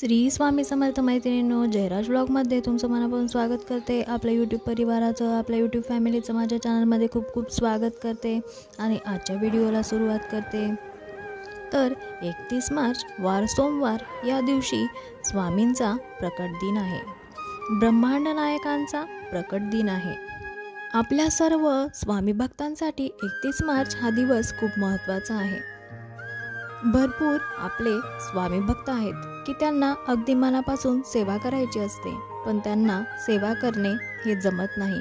श्री स्वामी समर्थ मैत्रिणींनो, जयराज ब्लॉगमध्ये तुमचं मनापासून स्वागत करते। आपल्या यूट्यूब परिवाराचं, आपल्या यूट्यूब फॅमिलीचं माझ्या चॅनलमध्ये खूप खूप स्वागत करते आणि आजच्या व्हिडिओला सुरुवात करते। तर 31 मार्च वार सोमवार या दिवशी स्वामींचा प्रकट दिन आहे। ब्रह्मांड नायकांचा प्रकट दिन आहे। आपल्या सर्व स्वामी भक्तांसाठी 31 मार्च हा दिवस खूप महत्त्वाचा आहे। भरपूर आपले स्वामी भक्त आहेत की त्यांना अगदी मनापासून सेवा करायची असते, पण त्यांना सेवा करणे हे जमत नाही,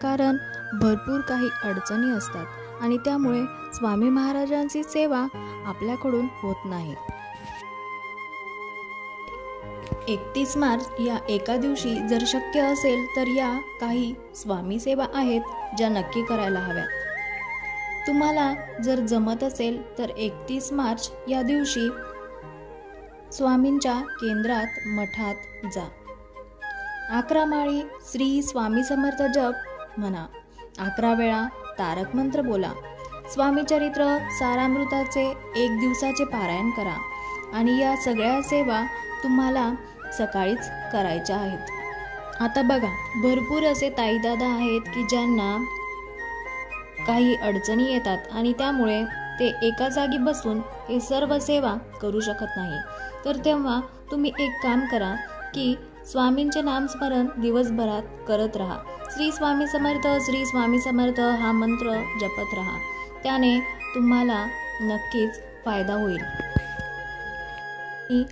कारण भरपूर काही अडचणी असतात आणि त्यामुळे स्वामी महाराजांची सेवा आपल्याकडून होत नाही। 31 मार्च या एका दिवशी जर शक्य असेल तर या काही स्वामी सेवा आहेत ज्या नक्की करायला हव्यात। तुम्हाला जर जमत असेल तर 31 मार्च या दिवशी स्वामींच्या केंद्रात मठात जा। 11 माळी श्री स्वामी समर्थ जप म्हणा, 11 वेळा तारक मंत्र बोला, स्वामी चरित्र सारामृताचे 1 दिवसाचे पारायण करा आणि या सगळ्या सेवा तुम्हाला सकाळीच करायच्या आहेत। आता बघा, भरपूर असे ताईदादा आहेत की ज्यांना काही अडचणी येतात आणि त्यामुळे ते एका जागी बसून हे सर्व सेवा करू शकत नाही। तर तेव्हा तुम्ही एक काम करा की स्वामींचे नामस्मरण दिवसभरात करत राहा। श्री स्वामी समर्थ, श्री स्वामी समर्थ हा मंत्र जपत राहा, त्याने तुम्हाला नक्कीच फायदा होईल।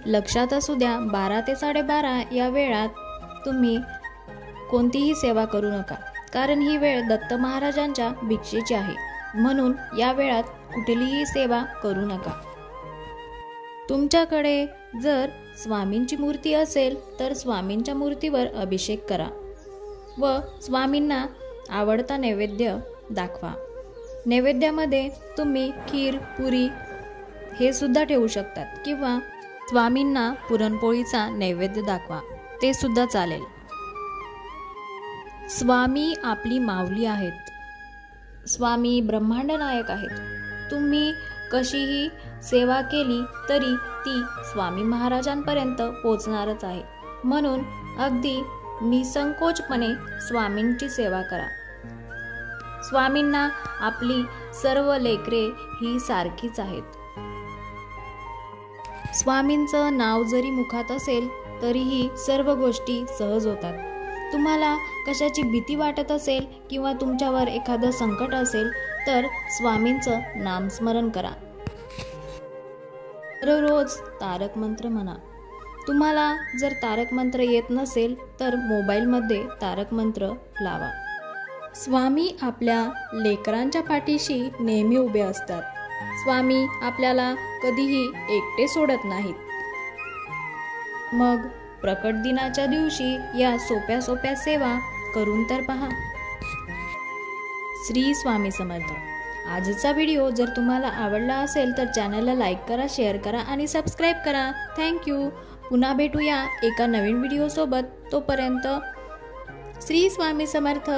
लक्षात असू द्या, 12 ते 12:30 या वेळात तुम्ही कोणतीही सेवा करू नका, कारण ही वेळ दत्त महाराजांच्या भिक्षेची आहे, म्हणून या वेळात कुठलीही सेवा करू नका। तुमच्याकडे जर स्वामींची मूर्ती असेल तर स्वामींच्या मूर्तीवर अभिषेक करा व स्वामींना आवडता नैवेद्य दाखवा। नैवेद्यामध्ये तुम्ही खीर, पुरी हे सुद्धा ठेवू शकतात किंवा स्वामींना पुरणपोळीचा नैवेद्य दाखवा, ते सुद्धा चालेल। स्वामी आपली माऊली आहेत, स्वामी ब्रह्मांड नायक आहेत। तुम्ही कशीही सेवा केली तरी ती स्वामी महाराजांपर्यंत पोहोचणारच आहे, म्हणून अगदी निसंकोचपणे स्वामींची सेवा करा। स्वामींना आपली सर्व लेकरे ही सारखीच आहेत। स्वामींचं नाव जरी मुखात असेल तरीही सर्व गोष्टी सहज होतात। तुम्हाला कशाची भीती वाटत असेल किंवा तुमच्यावर एखादं संकट असेल तर स्वामींचं नामस्मरण करा। रोज तारक मंत्र म्हणा। तुम्हाला जर तारक मंत्र येत नसेल तर मोबाईलमध्ये तारक मंत्र लावा। स्वामी आपल्या लेकरांच्या पाठीशी नेहमी उभे असतात। स्वामी आपल्याला कधीही एकटे सोडत नाहीत। मग प्रकट दिनाच्या दिवशी या सोप्या सोप्या सेवा करून तर पहा। श्री स्वामी समर्थ। आजचा व्हिडिओ जर तुम्हाला आवडला असेल तर चॅनलला लाईक करा, शेअर करा आणि सबस्क्राईब करा। थँक्यू। पुन्हा भेटूया एका नवीन व्हिडिओ सोबत। तोपर्यंत श्री स्वामी समर्थ।